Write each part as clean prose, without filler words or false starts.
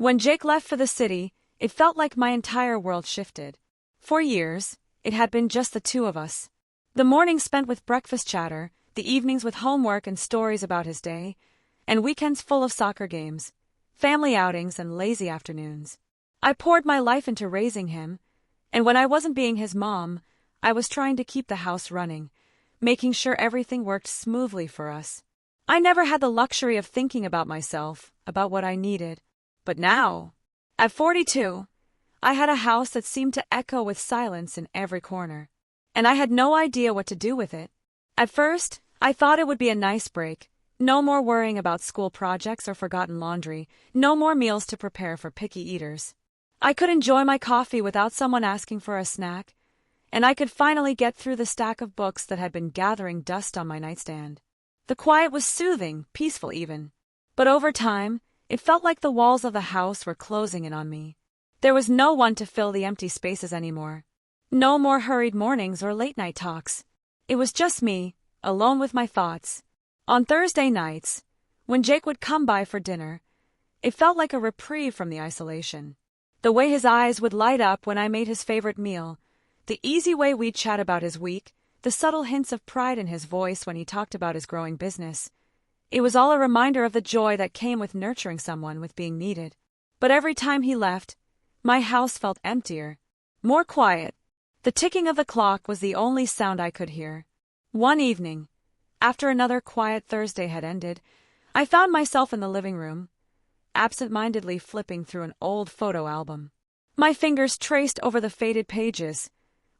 When Jake left for the city, it felt like my entire world shifted. For years, it had been just the two of us. The mornings spent with breakfast chatter, the evenings with homework and stories about his day, and weekends full of soccer games, family outings, and lazy afternoons. I poured my life into raising him, and when I wasn't being his mom, I was trying to keep the house running, making sure everything worked smoothly for us. I never had the luxury of thinking about myself, about what I needed. But now, at 42, I had a house that seemed to echo with silence in every corner. And I had no idea what to do with it. At first, I thought it would be a nice break. No more worrying about school projects or forgotten laundry, no more meals to prepare for picky eaters. I could enjoy my coffee without someone asking for a snack, and I could finally get through the stack of books that had been gathering dust on my nightstand. The quiet was soothing, peaceful even. But over time, it felt like the walls of the house were closing in on me. There was no one to fill the empty spaces anymore. No more hurried mornings or late-night talks. It was just me, alone with my thoughts. On Thursday nights, when Jake would come by for dinner, it felt like a reprieve from the isolation. The way his eyes would light up when I made his favorite meal, the easy way we'd chat about his week, the subtle hints of pride in his voice when he talked about his growing business. It was all a reminder of the joy that came with nurturing someone, with being needed. But every time he left, my house felt emptier, more quiet. The ticking of the clock was the only sound I could hear. One evening, after another quiet Thursday had ended, I found myself in the living room, absent-mindedly flipping through an old photo album. My fingers traced over the faded pages,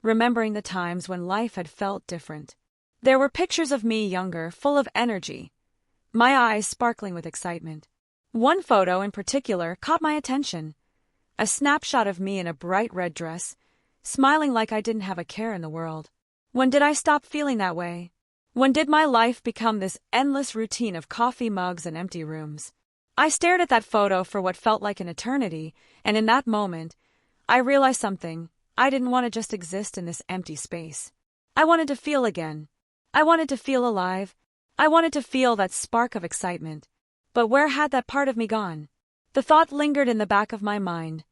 remembering the times when life had felt different. There were pictures of me younger, full of energy, my eyes sparkling with excitement. One photo in particular caught my attention. A snapshot of me in a bright red dress, smiling like I didn't have a care in the world. When did I stop feeling that way? When did my life become this endless routine of coffee mugs and empty rooms? I stared at that photo for what felt like an eternity, and in that moment, I realized something. I didn't want to just exist in this empty space. I wanted to feel again. I wanted to feel alive. I wanted to feel that spark of excitement. But where had that part of me gone? The thought lingered in the back of my mind,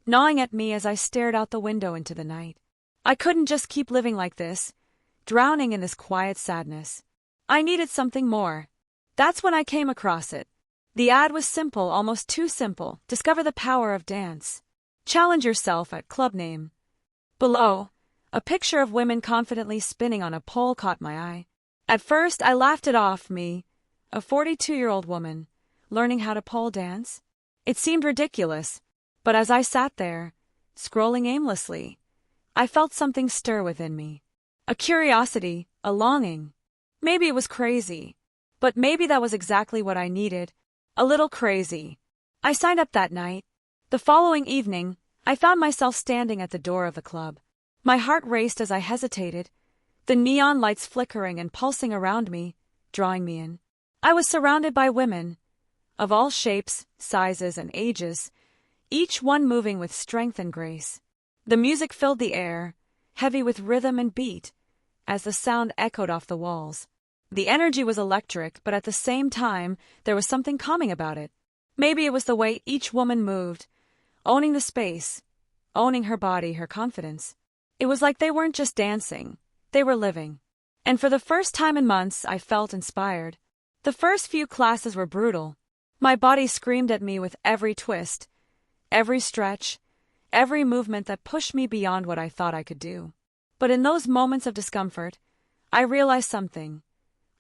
gnawing at me as I stared out the window into the night. I couldn't just keep living like this, drowning in this quiet sadness. I needed something more. That's when I came across it. The ad was simple, almost too simple. Discover the power of dance. Challenge yourself at club name. Below, a picture of women confidently spinning on a pole caught my eye. At first, I laughed it off. Me, a 42-year-old woman, learning how to pole dance? It seemed ridiculous, but as I sat there, scrolling aimlessly, I felt something stir within me. A curiosity, a longing. Maybe it was crazy, but maybe that was exactly what I needed. A little crazy. I signed up that night. The following evening, I found myself standing at the door of the club. My heart raced as I hesitated, the neon lights flickering and pulsing around me, drawing me in. I was surrounded by women, of all shapes, sizes, and ages, each one moving with strength and grace. The music filled the air, heavy with rhythm and beat, as the sound echoed off the walls. The energy was electric, but at the same time, there was something calming about it. Maybe it was the way each woman moved, owning the space, owning her body, her confidence. It was like they weren't just dancing, they were living. And for the first time in months, I felt inspired. The first few classes were brutal. My body screamed at me with every twist, every stretch, every movement that pushed me beyond what I thought I could do. But in those moments of discomfort, I realized something.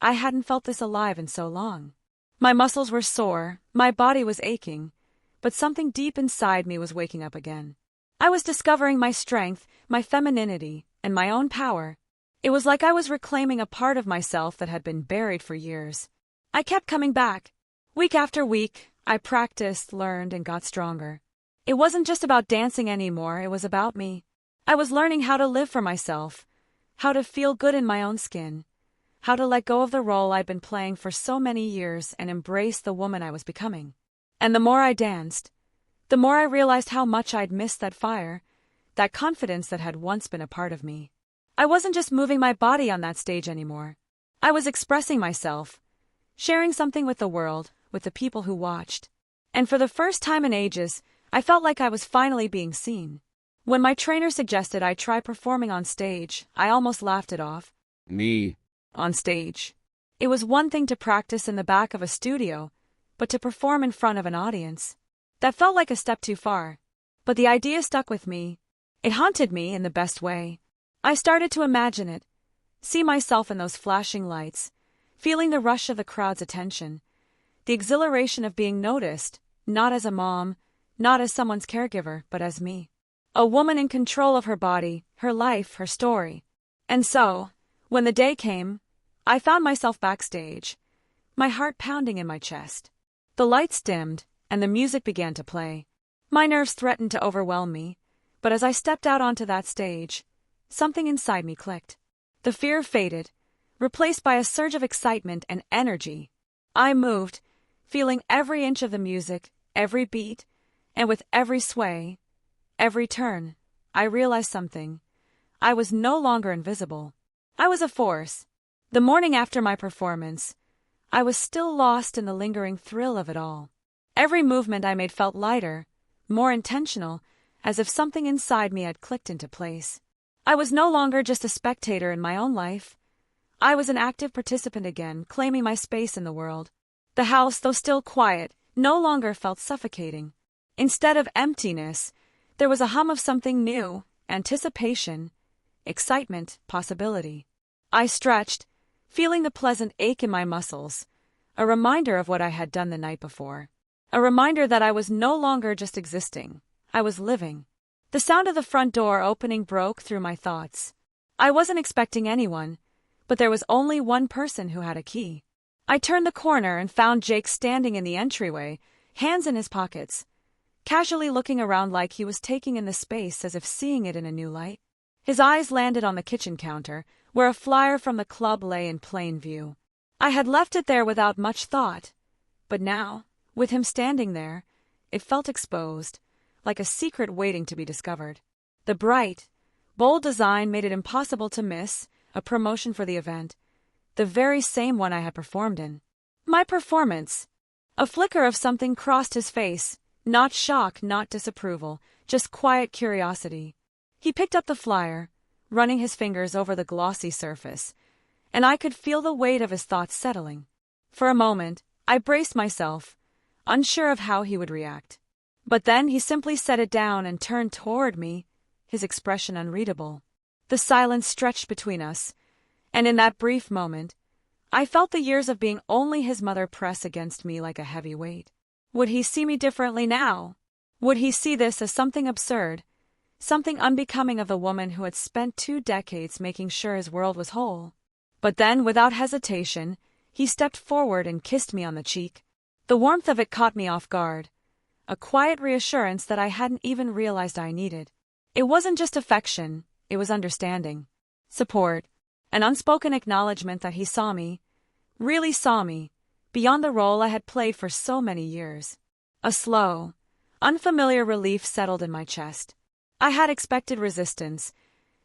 I hadn't felt this alive in so long. My muscles were sore, my body was aching, but something deep inside me was waking up again. I was discovering my strength, my femininity, and my own power. It was like I was reclaiming a part of myself that had been buried for years. I kept coming back. Week after week, I practiced, learned, and got stronger. It wasn't just about dancing anymore, it was about me. I was learning how to live for myself, how to feel good in my own skin, how to let go of the role I'd been playing for so many years and embrace the woman I was becoming. And the more I danced, the more I realized how much I'd missed that fire, that confidence that had once been a part of me. I wasn't just moving my body on that stage anymore. I was expressing myself, sharing something with the world, with the people who watched. And for the first time in ages, I felt like I was finally being seen. When my trainer suggested I try performing on stage, I almost laughed it off. Me. On stage. It was one thing to practice in the back of a studio, but to perform in front of an audience. That felt like a step too far. But the idea stuck with me. It haunted me in the best way. I started to imagine it, see myself in those flashing lights, feeling the rush of the crowd's attention, the exhilaration of being noticed, not as a mom, not as someone's caregiver, but as me. A woman in control of her body, her life, her story. And so, when the day came, I found myself backstage, my heart pounding in my chest. The lights dimmed, and the music began to play. My nerves threatened to overwhelm me, but as I stepped out onto that stage, something inside me clicked. The fear faded, replaced by a surge of excitement and energy. I moved, feeling every inch of the music, every beat, and with every sway, every turn, I realized something. I was no longer invisible. I was a force. The morning after my performance, I was still lost in the lingering thrill of it all. Every movement I made felt lighter, more intentional, as if something inside me had clicked into place. I was no longer just a spectator in my own life. I was an active participant again, claiming my space in the world. The house, though still quiet, no longer felt suffocating. Instead of emptiness, there was a hum of something new, anticipation, excitement, possibility. I stretched, feeling the pleasant ache in my muscles, a reminder of what I had done the night before. A reminder that I was no longer just existing, I was living. The sound of the front door opening broke through my thoughts. I wasn't expecting anyone, but there was only one person who had a key. I turned the corner and found Jake standing in the entryway, hands in his pockets, casually looking around like he was taking in the space as if seeing it in a new light. His eyes landed on the kitchen counter, where a flyer from the club lay in plain view. I had left it there without much thought, but now, with him standing there, it felt exposed, like a secret waiting to be discovered. The bright, bold design made it impossible to miss, a promotion for the event, the very same one I had performed in. My performance. A flicker of something crossed his face, not shock, not disapproval, just quiet curiosity. He picked up the flyer, running his fingers over the glossy surface, and I could feel the weight of his thoughts settling. For a moment, I braced myself, unsure of how he would react. But then he simply set it down and turned toward me, his expression unreadable. The silence stretched between us, and in that brief moment, I felt the years of being only his mother press against me like a heavy weight. Would he see me differently now? Would he see this as something absurd, something unbecoming of the woman who had spent 2 decades making sure his world was whole? But then, without hesitation, he stepped forward and kissed me on the cheek. The warmth of it caught me off guard, a quiet reassurance that I hadn't even realized I needed. It wasn't just affection, it was understanding, support, an unspoken acknowledgement that he saw me, really saw me, beyond the role I had played for so many years. A slow, unfamiliar relief settled in my chest. I had expected resistance,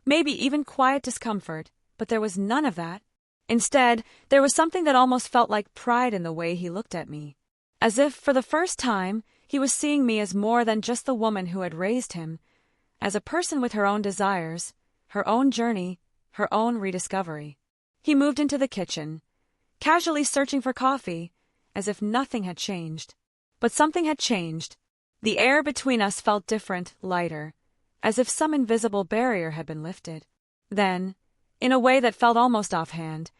maybe even quiet discomfort, but there was none of that. Instead, there was something that almost felt like pride in the way he looked at me. As if, for the first time, he was seeing me as more than just the woman who had raised him, as a person with her own desires, her own journey, her own rediscovery. He moved into the kitchen, casually searching for coffee, as if nothing had changed. But something had changed. The air between us felt different, lighter, as if some invisible barrier had been lifted. Then, in a way that felt almost offhand,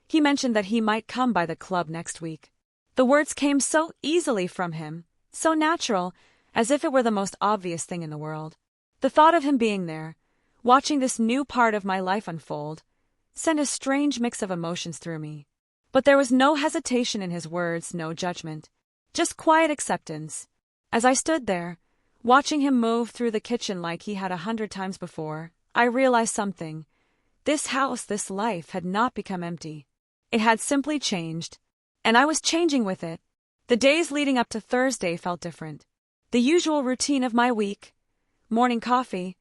he mentioned that he might come by the club next week. The words came so easily from him, so natural, as if it were the most obvious thing in the world. The thought of him being there, watching this new part of my life unfold, sent a strange mix of emotions through me. But there was no hesitation in his words, no judgment, just quiet acceptance. As I stood there, watching him move through the kitchen like he had 100 times before, I realized something. This house, this life, had not become empty. It had simply changed, and I was changing with it. The days leading up to Thursday felt different. The usual routine of my week, morning coffee,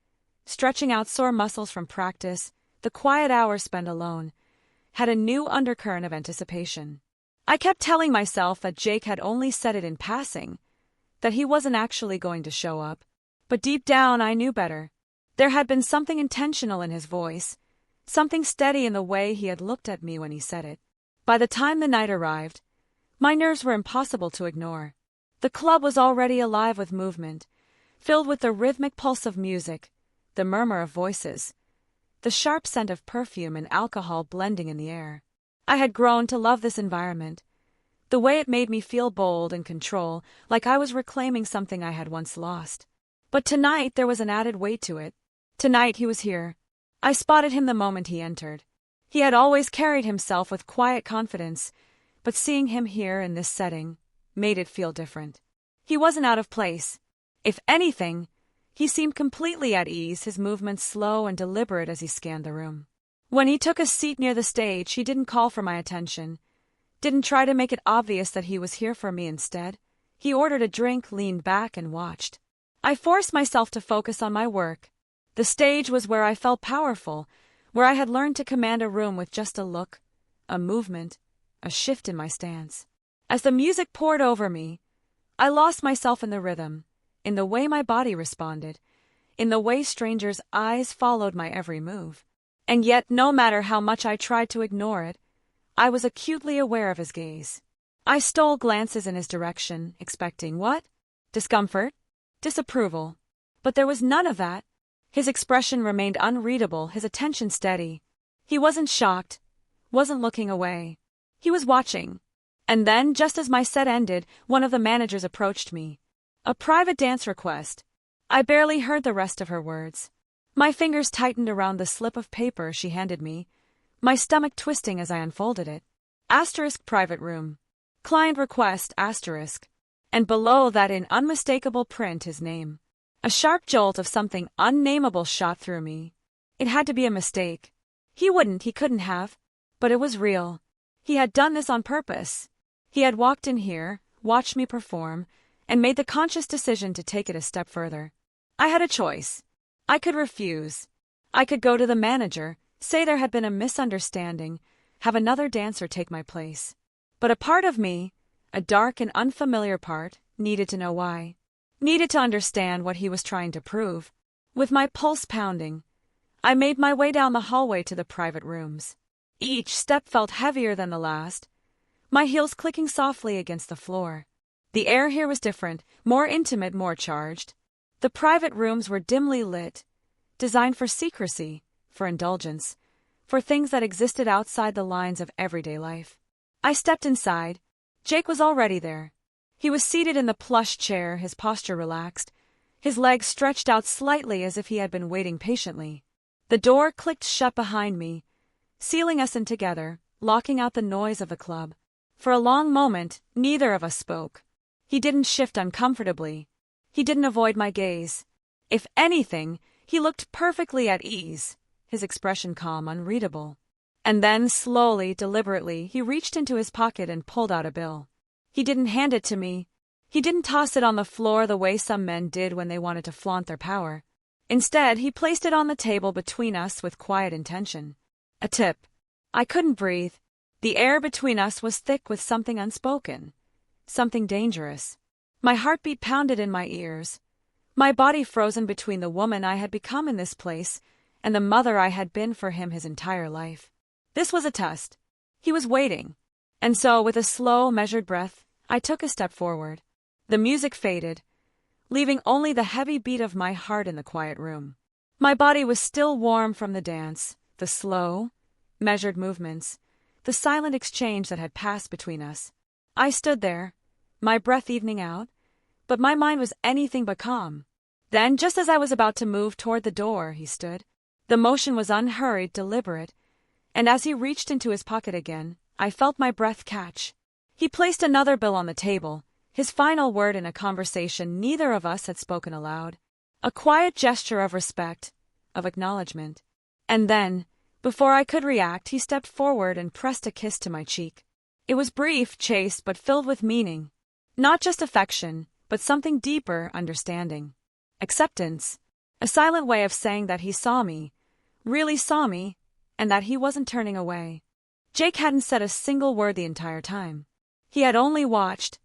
stretching out sore muscles from practice, the quiet hours spent alone, had a new undercurrent of anticipation. I kept telling myself that Jake had only said it in passing, that he wasn't actually going to show up. But deep down I knew better. There had been something intentional in his voice, something steady in the way he had looked at me when he said it. By the time the night arrived, my nerves were impossible to ignore. The club was already alive with movement, filled with the rhythmic pulse of music, the murmur of voices, the sharp scent of perfume and alcohol blending in the air. I had grown to love this environment, the way it made me feel bold and control, like I was reclaiming something I had once lost. But tonight there was an added weight to it. Tonight he was here. I spotted him the moment he entered. He had always carried himself with quiet confidence, but seeing him here in this setting made it feel different. He wasn't out of place. If anything, he seemed completely at ease, his movements slow and deliberate as he scanned the room. When he took a seat near the stage, he didn't call for my attention, didn't try to make it obvious that he was here for me. Instead, he ordered a drink, leaned back, and watched. I forced myself to focus on my work. The stage was where I felt powerful, where I had learned to command a room with just a look, a movement, a shift in my stance. As the music poured over me, I lost myself in the rhythm, in the way my body responded, in the way strangers' eyes followed my every move. And yet, no matter how much I tried to ignore it, I was acutely aware of his gaze. I stole glances in his direction, expecting what? Discomfort? Disapproval. But there was none of that. His expression remained unreadable, his attention steady. He wasn't shocked, wasn't looking away. He was watching. And then, just as my set ended, one of the managers approached me. A private dance request. I barely heard the rest of her words. My fingers tightened around the slip of paper she handed me, my stomach twisting as I unfolded it. Asterisk private room. Client request asterisk. And below that in unmistakable print his name. A sharp jolt of something unnameable shot through me. It had to be a mistake. He couldn't have. But it was real. He had done this on purpose. He had walked in here, watched me perform, and made the conscious decision to take it a step further. I had a choice. I could refuse. I could go to the manager, say there had been a misunderstanding, have another dancer take my place. But a part of me, a dark and unfamiliar part, needed to know why. Needed to understand what he was trying to prove. With my pulse pounding, I made my way down the hallway to the private rooms. Each step felt heavier than the last, my heels clicking softly against the floor. The air here was different, more intimate, more charged. The private rooms were dimly lit, designed for secrecy, for indulgence, for things that existed outside the lines of everyday life. I stepped inside. Jake was already there. He was seated in the plush chair, his posture relaxed, his legs stretched out slightly as if he had been waiting patiently. The door clicked shut behind me, sealing us in together, locking out the noise of the club. For a long moment, neither of us spoke. He didn't shift uncomfortably. He didn't avoid my gaze. If anything, he looked perfectly at ease, his expression calm, unreadable. And then, slowly, deliberately, he reached into his pocket and pulled out a bill. He didn't hand it to me. He didn't toss it on the floor the way some men did when they wanted to flaunt their power. Instead, he placed it on the table between us with quiet intention. A tip. I couldn't breathe. The air between us was thick with something unspoken, something dangerous. My heartbeat pounded in my ears, my body frozen between the woman I had become in this place and the mother I had been for him his entire life. This was a test. He was waiting. And so, with a slow, measured breath, I took a step forward. The music faded, leaving only the heavy beat of my heart in the quiet room. My body was still warm from the dance, the slow, measured movements, the silent exchange that had passed between us. I stood there, my breath evening out, but my mind was anything but calm. Then, just as I was about to move toward the door, he stood. The motion was unhurried, deliberate, and as he reached into his pocket again, I felt my breath catch. He placed another bill on the table, his final word in a conversation neither of us had spoken aloud. A quiet gesture of respect, of acknowledgement. And then, before I could react, he stepped forward and pressed a kiss to my cheek. It was brief, chaste, but filled with meaning. Not just affection, but something deeper, understanding. Acceptance. A silent way of saying that he saw me, really saw me, and that he wasn't turning away. Jake hadn't said a single word the entire time. He had only watched,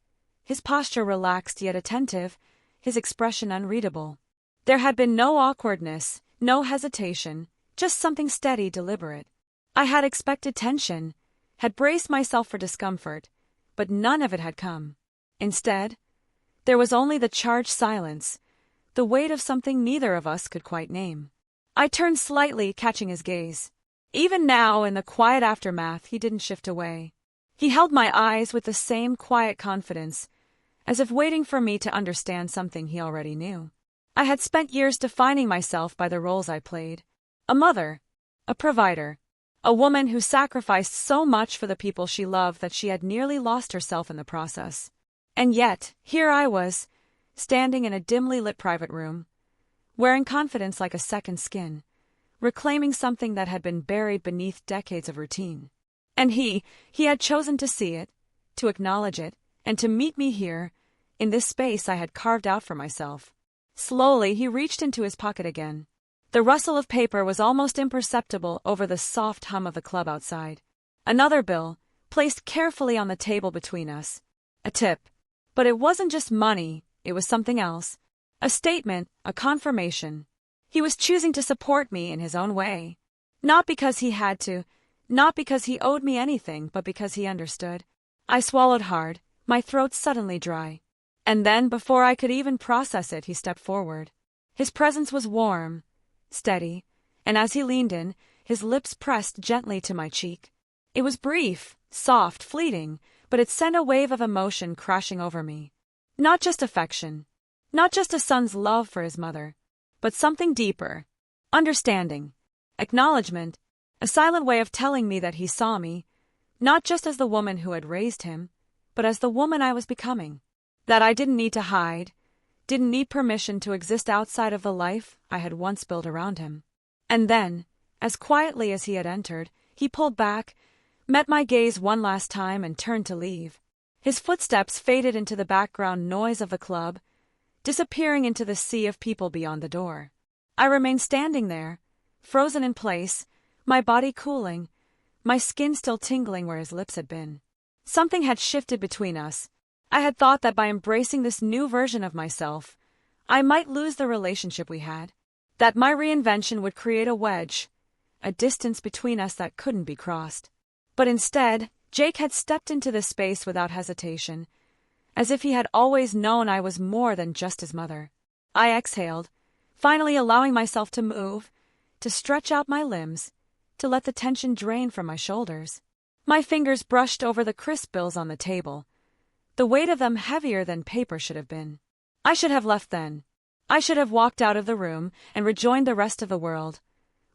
his posture relaxed yet attentive, his expression unreadable. There had been no awkwardness, no hesitation, just something steady, deliberate. I had expected tension, had braced myself for discomfort, but none of it had come. Instead, there was only the charged silence, the weight of something neither of us could quite name. I turned slightly, catching his gaze. Even now, in the quiet aftermath, he didn't shift away. He held my eyes with the same quiet confidence, as if waiting for me to understand something he already knew. I had spent years defining myself by the roles I played. A mother, a provider, a woman who sacrificed so much for the people she loved that she had nearly lost herself in the process. And yet, here I was, standing in a dimly lit private room, wearing confidence like a second skin, reclaiming something that had been buried beneath decades of routine. And he had chosen to see it, to acknowledge it, and to meet me here, in this space I had carved out for myself. Slowly, he reached into his pocket again. The rustle of paper was almost imperceptible over the soft hum of the club outside. Another bill, placed carefully on the table between us. A tip. But it wasn't just money, it was something else. A statement, a confirmation. He was choosing to support me in his own way. Not because he had to, not because he owed me anything, but because he understood. I swallowed hard, my throat suddenly dry. And then, before I could even process it, he stepped forward. His presence was warm, steady, and as he leaned in, his lips pressed gently to my cheek. It was brief, soft, fleeting, but it sent a wave of emotion crashing over me. Not just affection, not just a son's love for his mother, but something deeper. Understanding, acknowledgement, a silent way of telling me that he saw me, not just as the woman who had raised him, but as the woman I was becoming. That I didn't need to hide, didn't need permission to exist outside of the life I had once built around him. And then, as quietly as he had entered, he pulled back, met my gaze one last time and turned to leave. His footsteps faded into the background noise of the club, disappearing into the sea of people beyond the door. I remained standing there, frozen in place, my body cooling, my skin still tingling where his lips had been. Something had shifted between us. I had thought that by embracing this new version of myself, I might lose the relationship we had, that my reinvention would create a wedge, a distance between us that couldn't be crossed. But instead, Jake had stepped into this space without hesitation, as if he had always known I was more than just his mother. I exhaled, finally allowing myself to move, to stretch out my limbs, to let the tension drain from my shoulders. My fingers brushed over the crisp bills on the table, the weight of them heavier than paper should have been. I should have left then. I should have walked out of the room and rejoined the rest of the world,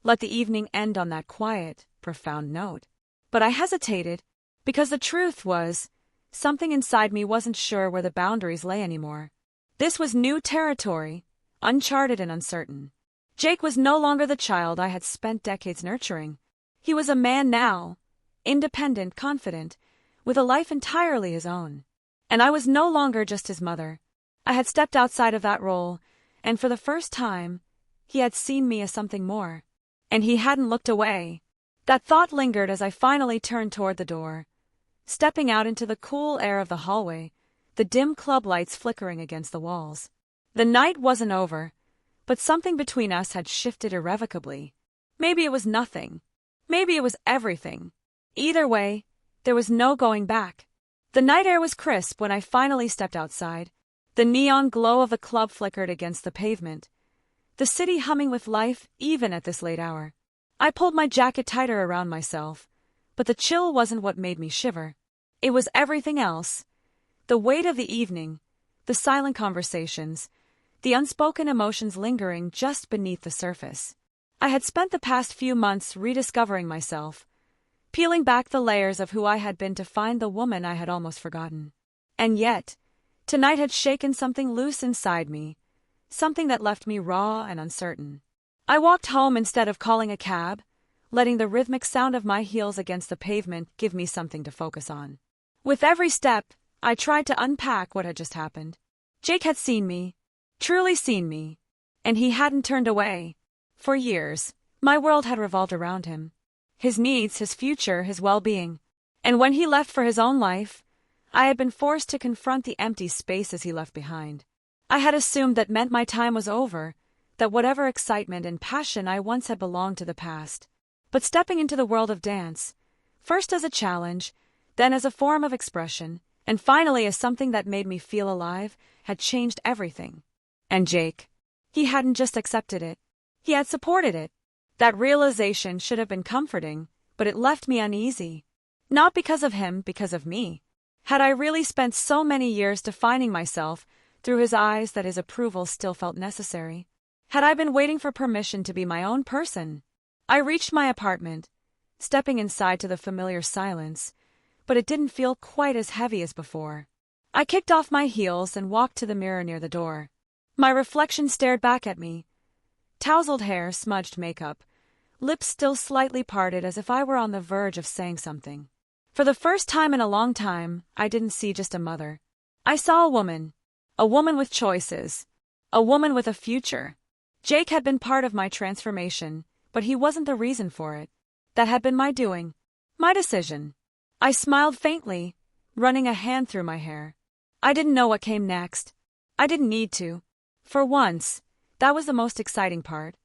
let the evening end on that quiet, profound note. But I hesitated, because the truth was, something inside me wasn't sure where the boundaries lay anymore. This was new territory, uncharted and uncertain. Jake was no longer the child I had spent decades nurturing. He was a man now, independent, confident, with a life entirely his own. And I was no longer just his mother. I had stepped outside of that role, and for the first time, he had seen me as something more. And he hadn't looked away. That thought lingered as I finally turned toward the door, stepping out into the cool air of the hallway, the dim club lights flickering against the walls. The night wasn't over, but something between us had shifted irrevocably. Maybe it was nothing. Maybe it was everything. Either way, there was no going back. The night air was crisp when I finally stepped outside. The neon glow of the club flickered against the pavement, the city humming with life even at this late hour. I pulled my jacket tighter around myself, but the chill wasn't what made me shiver. It was everything else. The weight of the evening, the silent conversations, the unspoken emotions lingering just beneath the surface. I had spent the past few months rediscovering myself, peeling back the layers of who I had been to find the woman I had almost forgotten. And yet, tonight had shaken something loose inside me, something that left me raw and uncertain. I walked home instead of calling a cab, letting the rhythmic sound of my heels against the pavement give me something to focus on. With every step, I tried to unpack what had just happened. Jake had seen me, truly seen me, and he hadn't turned away. For years, my world had revolved around him. His needs, his future, his well-being. And when he left for his own life, I had been forced to confront the empty spaces he left behind. I had assumed that meant my time was over, that whatever excitement and passion I once had belonged to the past. But stepping into the world of dance, first as a challenge, then as a form of expression, and finally as something that made me feel alive, had changed everything. And Jake, he hadn't just accepted it. He had supported it. That realization should have been comforting, but it left me uneasy. Not because of him, because of me. Had I really spent so many years defining myself through his eyes that his approval still felt necessary? Had I been waiting for permission to be my own person? I reached my apartment, stepping inside to the familiar silence, but it didn't feel quite as heavy as before. I kicked off my heels and walked to the mirror near the door. My reflection stared back at me. Tousled hair, smudged makeup, lips still slightly parted as if I were on the verge of saying something. For the first time in a long time, I didn't see just a mother. I saw a woman with choices, a woman with a future. Jake had been part of my transformation, but he wasn't the reason for it. That had been my doing, my decision. I smiled faintly, running a hand through my hair. I didn't know what came next. I didn't need to. For once, that was the most exciting part.